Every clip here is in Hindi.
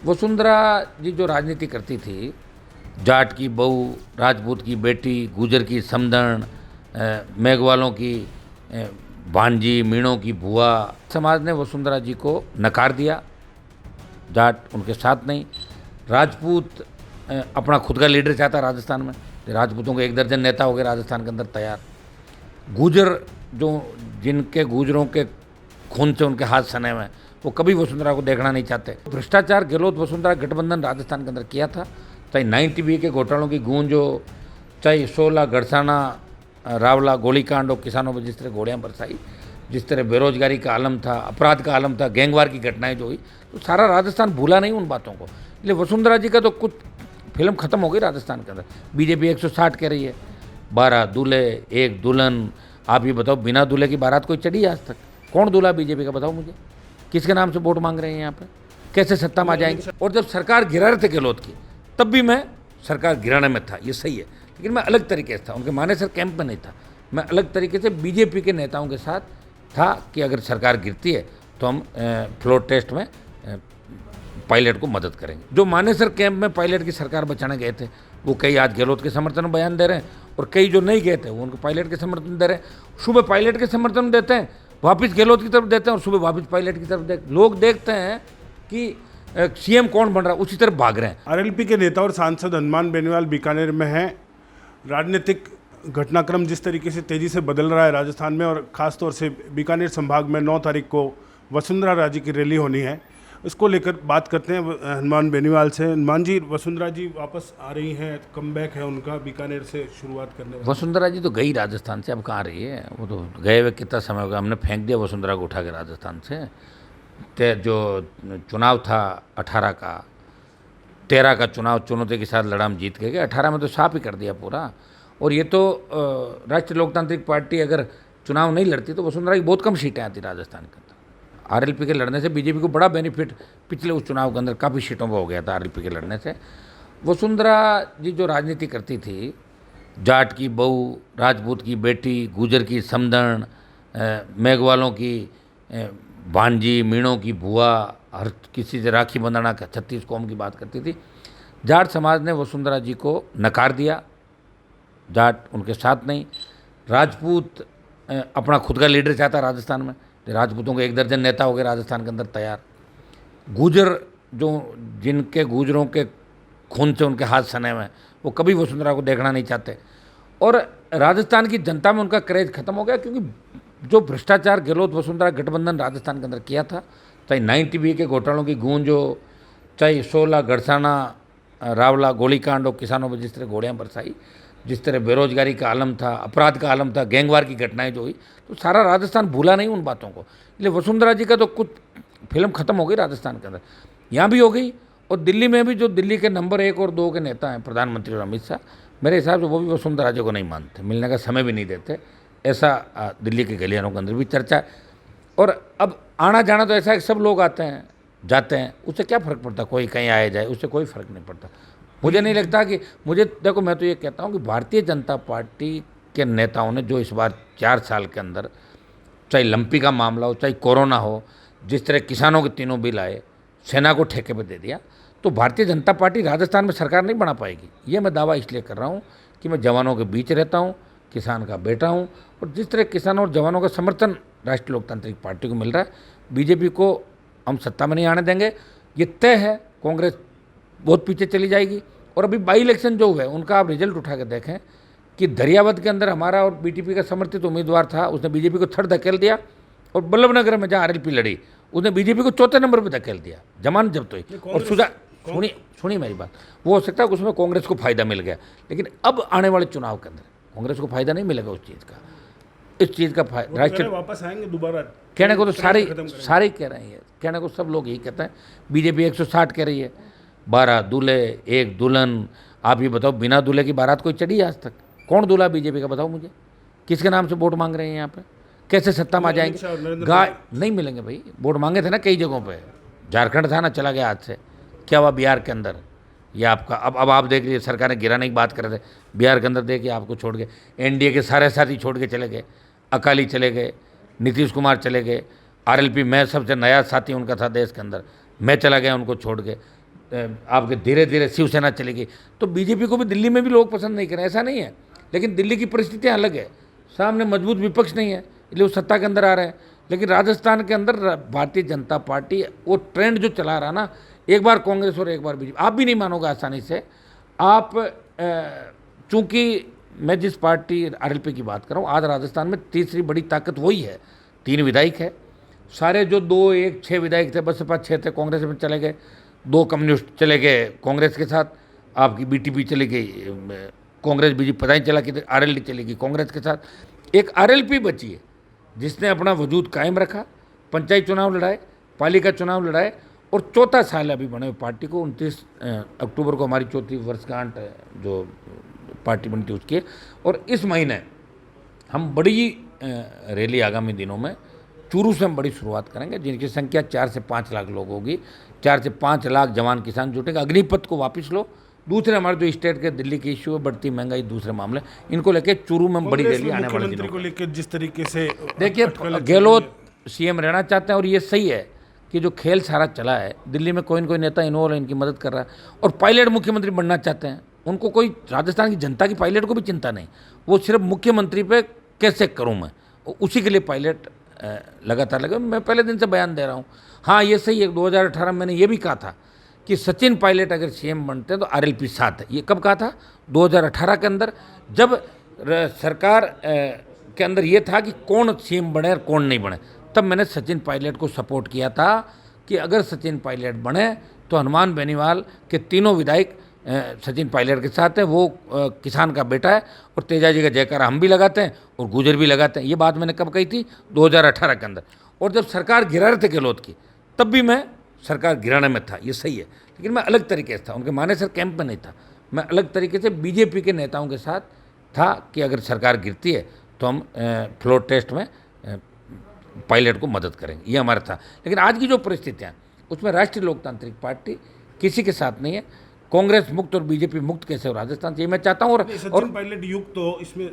वसुंधरा जी जो राजनीति करती थी, जाट की बहू, राजपूत की बेटी, गुजर की समधन, मेघवालों की भांजी, मीणों की बुआ, समाज ने वसुंधरा जी को नकार दिया। जाट उनके साथ नहीं। राजपूत अपना खुद का लीडर चाहता राजस्थान में, राजपूतों के 1 दर्जन नेता हो गए राजस्थान के अंदर तैयार। गुजर जो जिनके गुजरों के खून से उनके हाथ सने हुए हैं, वो कभी वसुंधरा को देखना नहीं चाहते। भ्रष्टाचार गहलोत वसुंधरा गठबंधन राजस्थान के अंदर किया था, चाहे 90B के घोटालों की गूंज हो, चाहे 16 गड़साना रावला गोलीकांड हो, किसानों पर जिस तरह गोलियां बरसाई, जिस तरह बेरोजगारी का आलम था, अपराध का आलम था, गैंगवार की घटनाएं जो हुई, तो सारा राजस्थान भूला नहीं उन बातों को। इसलिए वसुंधरा जी का तो कुछ फिल्म खत्म हो गई राजस्थान के अंदर। बीजेपी 160 कह रही है, 12 दूल्हे 1 दुल्हन। आप ये बताओ, बिना दूल्हे की बारात कोई चढ़ी आज तक? कौन दूल्हा बीजेपी का, बताओ मुझे। किसके नाम से वोट मांग रहे हैं यहाँ पे? कैसे सत्ता में आ जाएंगे? और जब सरकार गिरा रहे थे गहलोत की, तब भी मैं सरकार गिराने में था, ये सही है, लेकिन मैं अलग तरीके से था, उनके मानेसर कैंप में नहीं था। मैं अलग तरीके से बीजेपी के नेताओं के साथ था कि अगर सरकार गिरती है तो हम फ्लोर टेस्ट में पायलट को मदद करेंगे। जो मानेसर कैंप में पायलट की सरकार बचाने गए थे, वो कई आज गहलोत के समर्थन में बयान दे रहे हैं, और कई जो नहीं गए थे वो उनको पायलट के समर्थन दे रहे हैं। सुबह पायलट के समर्थन देते हैं, वापस गहलोत की तरफ देते हैं, और सुबह वापस पायलट की तरफ लोग देखते हैं कि सीएम कौन बन रहा है, उसी तरफ भाग रहे हैं। आरएलपी के नेता और सांसद हनुमान बेनीवाल बीकानेर में हैं। राजनीतिक घटनाक्रम जिस तरीके से तेजी से बदल रहा है राजस्थान में, और ख़ासतौर से बीकानेर संभाग में 9 तारीख को वसुंधरा राजे की रैली होनी है, इसको लेकर बात करते हैं हनुमान बेनीवाल से। हनुमान जी, वसुंधरा जी वापस आ रही हैं, कमबैक है उनका बीकानेर से शुरुआत करने वाली। वसुंधरा जी तो गई राजस्थान से, अब कहाँ रही है? वो तो गए हुए कितना समय हो गया, हमने फेंक दिया वसुंधरा को उठा के राजस्थान से। जो चुनाव था 18 का, 13 का चुनाव चुनौती के साथ लड़ा, हम जीत के गए। 18 में तो साफ ही कर दिया पूरा। और ये तो राष्ट्रीय लोकतांत्रिक पार्टी अगर चुनाव नहीं लड़ती तो वसुंधरा की बहुत कम सीटें आती राजस्थान के अंदर। आरएलपी के लड़ने से बीजेपी को बड़ा बेनिफिट पिछले उस चुनाव के अंदर काफ़ी सीटों पर हो गया था आरएलपी के लड़ने से। वसुंधरा जी जो राजनीति करती थी, जाट की बहू, राजपूत की बेटी, गुजर की समधन, मेघवालों की भांजी, मीणों की बुआ, हर किसी से राखी बंधाना का 36 कौम की बात करती थी। जाट समाज ने वसुंधरा जी को नकार दिया। जाट उनके साथ नहीं। राजपूत अपना खुद का लीडर चाहता राजस्थान में, राजपूतों के 1 दर्जन नेता हो गए राजस्थान के अंदर तैयार। गुजर जो जिनके गुजरों के खून से उनके हाथ सने हुए हैं, वो कभी वसुंधरा को देखना नहीं चाहते। और राजस्थान की जनता में उनका क्रेज खत्म हो गया, क्योंकि जो भ्रष्टाचार गहलोत वसुंधरा गठबंधन राजस्थान के अंदर किया था, चाहे 90B के घोटालों की गूंज हो, चाहे 16 गड़साना रावला गोलीकांड हो, किसानों पर जिस तरह गोलियां बरसाई, जिस तरह बेरोजगारी का आलम था, अपराध का आलम था, गैंगवार की घटनाएं जो हुई, तो सारा राजस्थान भूला नहीं उन बातों को। इसलिए वसुंधरा जी का तो कुछ फिल्म खत्म हो गई राजस्थान के अंदर, यहाँ भी हो गई। और दिल्ली में भी जो दिल्ली के नंबर 1 और 2 के नेता हैं, प्रधानमंत्री और अमित शाह, मेरे हिसाब से वो भी वसुंधरा जी को नहीं मानते, मिलने का समय भी नहीं देते। ऐसा दिल्ली के गलियारों के अंदर भी चर्चा है। और अब आना जाना तो ऐसा है कि सब लोग आते हैं जाते हैं, उससे क्या फ़र्क पड़ता? कोई कहीं आया जाए, उससे कोई फ़र्क नहीं पड़ता। मुझे नहीं लगता कि मुझे देखो, मैं तो ये कहता हूँ कि भारतीय जनता पार्टी के नेताओं ने जो इस बार 4 साल के अंदर, चाहे लंपी का मामला हो, चाहे कोरोना हो, जिस तरह किसानों के 3 बिल आए, सेना को ठेके पे दे दिया, तो भारतीय जनता पार्टी राजस्थान में सरकार नहीं बना पाएगी। ये मैं दावा इसलिए कर रहा हूँ कि मैं जवानों के बीच रहता हूँ, किसान का बेटा हूँ, और जिस तरह किसानों और जवानों का समर्थन राष्ट्रीय लोकतांत्रिक पार्टी को मिल रहा है, बीजेपी को हम सत्ता में नहीं आने देंगे, ये तय है। कांग्रेस बहुत पीछे चली जाएगी। और अभी बाई इलेक्शन जो हुए उनका आप रिजल्ट उठा के देखें कि दरियावद के अंदर हमारा और बीटीपी का समर्थित उम्मीदवार था, उसने बीजेपी को थर्ड धकेल दिया, और बल्लभनगर में जहाँ आरएलपी लड़ी उसने बीजेपी को 4थे नंबर पर धकेल दिया, जमानत जब्त हुई। और सुनिए मेरी बात, वो हो सकता है कि उसमें कांग्रेस को फायदा मिल गया, लेकिन अब आने वाले चुनाव के अंदर कांग्रेस को फायदा नहीं मिलेगा उस चीज़ का। इस चीज़ का राष्ट्रीय वापस आएंगे दोबारा, कहने को तो सारे कह रहे हैं, कहने को सब लोग यही कहते हैं। बीजेपी 160 कह रही है, 12 दूल्हे 1 दुल्हन। आप ये बताओ, बिना दूल्हे की बारात कोई चढ़ी आज तक? कौन दूल्हा बीजेपी का, बताओ मुझे। किसके नाम से वोट मांग रहे हैं यहाँ पे? कैसे सत्ता में आ जाएंगे? गाय नहीं मिलेंगे भाई। वोट मांगे थे ना कई जगहों पे, झारखंड था ना, चला गया हाथ से। क्या हुआ बिहार के अंदर? ये आपका अब आप देख लीजिए, सरकार ने गिराने की बात कर रहे थे, बिहार के अंदर देखिए आपको छोड़ के एनडीए के सारे साथी छोड़ के चले गए। अकाली चले गए, नीतीश कुमार चले गए, आरएलपी मैं सबसे नया साथी उनका था देश के अंदर, मैं चला गया उनको छोड़ के। आपके धीरे धीरे शिवसेना चली गई, तो बीजेपी को भी दिल्ली में भी लोग पसंद नहीं करें, ऐसा नहीं है। लेकिन दिल्ली की परिस्थितियाँ अलग है, सामने मजबूत विपक्ष नहीं है, इसलिए वो सत्ता के अंदर आ रहे हैं। लेकिन राजस्थान के अंदर भारतीय जनता पार्टी वो ट्रेंड जो चला रहा ना, एक बार कांग्रेस और एक बार बीजेपी, आप भी नहीं मानोगे आसानी से। आप चूंकि मैं जिस पार्टी आरएलपी की बात कर रहा हूँ, आज राजस्थान में तीसरी बड़ी ताकत वही है, 3 विधायक है। सारे जो 2, 1, 6 विधायक थे, बसपा 6 थे, कांग्रेस में चले गए, 2 कम्युनिस्ट चले गए कांग्रेस के साथ, आपकी बीटीपी चली गई कांग्रेस, बीजेपी पता ही चला कि आरएलडी चली गई कांग्रेस के साथ। एक आरएलपी बची है जिसने अपना वजूद कायम रखा, पंचायत चुनाव लड़ाए, पालिका चुनाव लड़ाए, और चौथा साल अभी बने हुए पार्टी को। 29 अक्टूबर को हमारी 4वीं वर्षगांठ जो पार्टी बनी थी उसकी, और इस महीने हम बड़ी रैली आगामी दिनों में चूरू से हम बड़ी शुरुआत करेंगे, जिनकी संख्या 4 से 5 लाख लोग होगी। 4 से 5 लाख जवान किसान जुटेंगे। अग्निपथ को वापस लो। दूसरे हमारे जो स्टेट के दिल्ली के इश्यू है, बढ़ती महंगाई, दूसरे मामले, इनको लेके चूरू में बड़ी रैली आने वाले दिनों को लेकर जिस तरीके से देखिए, गहलोत सीएम रहना चाहते हैं, और ये सही है कि जो खेल सारा चला है दिल्ली में, कोई न कोई नेता इन्वॉल्व है, इनकी मदद कर रहा है। और पायलट मुख्यमंत्री बनना चाहते हैं, उनको कोई राजस्थान की जनता की पायलट को भी चिंता नहीं, वो सिर्फ मुख्यमंत्री पे कैसे करूं मैं, उसी के लिए पायलट लगातार लगे। मैं पहले दिन से बयान दे रहा हूं। हाँ, ये सही है, 2018 में मैंने ये भी कहा था कि सचिन पायलट अगर सीएम बनते हैं तो आरएलपी साथ है। ये कब कहा था? 2018 के अंदर, जब सरकार के अंदर ये था कि कौन सीएम बने और कौन नहीं बने, तब मैंने सचिन पायलट को सपोर्ट किया था कि अगर सचिन पायलट बने तो हनुमान बेनीवाल के तीनों विधायक सचिन पायलट के साथ हैं। वो किसान का बेटा है, और तेजा जी का जयकारा हम भी लगाते हैं और गुजर भी लगाते हैं। ये बात मैंने कब कही थी? 2018 के अंदर। और जब सरकार गिरा रहे थे गहलोत की, तब भी मैं सरकार गिराने में था, ये सही है। लेकिन मैं अलग तरीके से था, उनके मानेसर कैंप में नहीं था। मैं अलग तरीके से बीजेपी के नेताओं के साथ था कि अगर सरकार गिरती है तो हम फ्लोर टेस्ट में पायलट को मदद करेंगे, ये हमारा था। लेकिन आज की जो परिस्थितियाँ, उसमें राष्ट्रीय लोकतांत्रिक पार्टी किसी के साथ नहीं है। कांग्रेस मुक्त और बीजेपी मुक्त कैसे हो राजस्थान से, ये मैं चाहता हूँ। और पायलट युग तो इसमें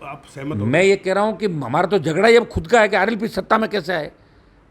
आप सहमत हो? मैं ये कह रहा हूँ कि हमारा तो झगड़ा ये अब खुद का है कि आरएलपी सत्ता में कैसे आए।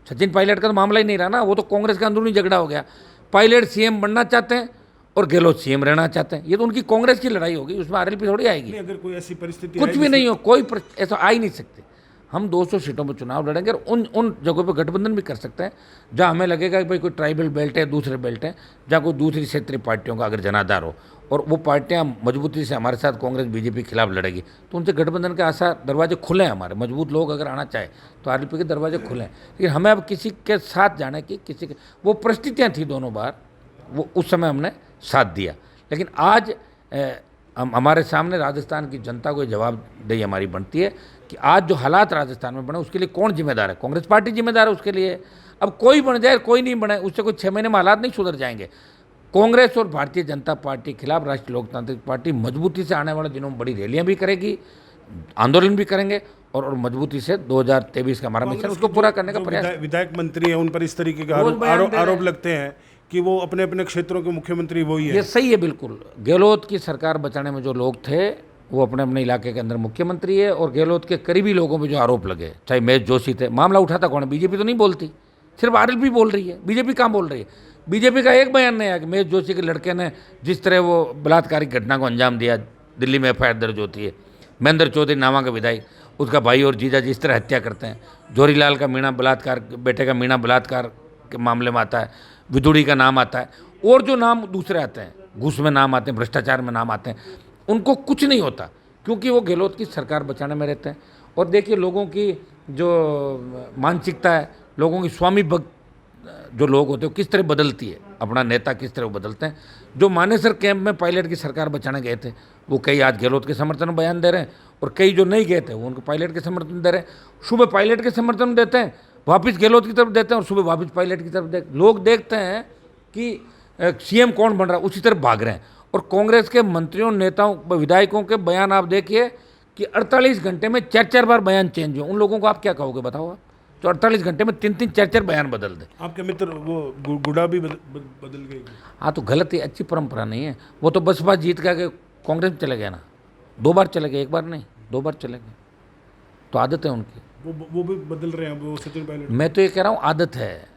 सचिन पायलट का तो मामला ही नहीं रहा ना, वो तो कांग्रेस का अंदरूनी झगड़ा हो गया। पायलट सीएम बनना चाहते हैं और गहलोत सीएम रहना चाहते हैं, ये तो उनकी कांग्रेस की लड़ाई होगी, उसमें आरएलपी थोड़ी आएगी। अगर कोई ऐसी परिस्थिति कुछ भी नहीं हो, कोई ऐसा आ ही नहीं सकते। हम 200 सीटों पर चुनाव लड़ेंगे, और उन जगहों पर गठबंधन भी कर सकते हैं जहां हमें लगेगा कि भाई कोई ट्राइबल बेल्ट है, दूसरे बेल्ट है, जहां कोई दूसरी क्षेत्रीय पार्टियों का अगर जनाधार हो, और वो पार्टियां मजबूती से हमारे साथ कांग्रेस बीजेपी के खिलाफ लड़ेगी, तो उनसे गठबंधन के आसार दरवाजे खुले हैं। हमारे मजबूत लोग अगर आना चाहे तो आरएलपी के दरवाजे खुले हैं। लेकिन हमें अब किसी के साथ जाने की, किसी के, वो परिस्थितियाँ थी दोनों बार, वो उस समय हमने साथ दिया। लेकिन आज हमारे सामने राजस्थान की जनता को जवाबदेही हमारी बनती है कि आज जो हालात राजस्थान में बने, उसके लिए कौन जिम्मेदार है? कांग्रेस पार्टी जिम्मेदार है उसके लिए। अब कोई बन जाए, कोई नहीं बने, उससे कोई 6 महीने में हालात नहीं सुधर जाएंगे। कांग्रेस और भारतीय जनता पार्टी के खिलाफ राष्ट्रीय लोकतांत्रिक पार्टी मजबूती से आने वाले दिनों में बड़ी रैलियां भी करेगी, आंदोलन भी करेंगे, और मजबूती से 2023 का हमारा मिशन उसको पूरा करने का प्रयास। विधायक मंत्री है, उन पर इस तरीके के आरोप लगते हैं कि वो अपने अपने क्षेत्रों के मुख्यमंत्री वही है। ये सही है, बिल्कुल। गहलोत की सरकार बचाने में जो लोग थे, वो अपने अपने इलाके के अंदर मुख्यमंत्री है, और गहलोत के करीबी लोगों पे जो आरोप लगे, चाहे महेश जोशी थे, मामला उठाता कौन है? बीजेपी तो नहीं बोलती, सिर्फ आरएलपी बोल रही है। बीजेपी कहाँ बोल रही है? बीजेपी का एक बयान नहीं आया कि महेश जोशी के लड़के ने जिस तरह वो बलात्कारी घटना को अंजाम दिया, दिल्ली में एफआईआर दर्ज होती है। महेंद्र चौधरी नामा का विधायक, उसका भाई और जीजा जिस तरह हत्या करते हैं, जोरीलाल का मीणा बलात्कार, बेटे का मीणा बलात्कार के मामले में आता है, विदुड़ी का नाम आता है, और जो नाम दूसरे आते हैं, घूस में नाम आते हैं, भ्रष्टाचार में नाम आते हैं, उनको कुछ नहीं होता, क्योंकि वो गहलोत की सरकार बचाने में रहते हैं। और देखिए, लोगों की जो मानसिकता है, लोगों की स्वामी भक्त जो लोग होते हैं, किस तरह बदलती है, अपना नेता किस तरह बदलते हैं। जो मानेसर कैंप में पायलट की सरकार बचाने गए थे, वो कई आज गहलोत के समर्थन में बयान दे रहे हैं, और कई जो नहीं गए थे वो उनको पायलट के समर्थन दे रहे हैं। सुबह पायलट के समर्थन देते हैं, वापस गहलोत की तरफ देते हैं, और सुबह वापस पायलट की तरफ लोग देखते हैं कि सीएम कौन बन रहा है, उसी तरफ भाग रहे हैं। और कांग्रेस के मंत्रियों, नेताओं, विधायकों के बयान आप देखिए कि 48 घंटे में 4-4 बार बयान चेंज हो। उन लोगों को आप क्या कहोगे, बताओ आप? तो 48 घंटे में 3-3, 4-4 बयान बदल दे। आपके मित्र वो गुड़ा भी बदल गई। हाँ, तो गलत है, अच्छी परंपरा नहीं है। वो तो बसपा जीत का कांग्रेस में चले गए ना, 2 बार चले गए, 1 बार नहीं, 2 बार चले गए, तो आदत है उनकी। वो भी बदल रहे हैं, वो सचिन पायलट। मैं तो ये कह रहा हूँ आदत है,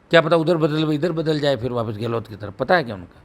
क्या पता उधर बदल इधर बदल जाए फिर वापस गहलोत की तरफ, पता है क्या उनका?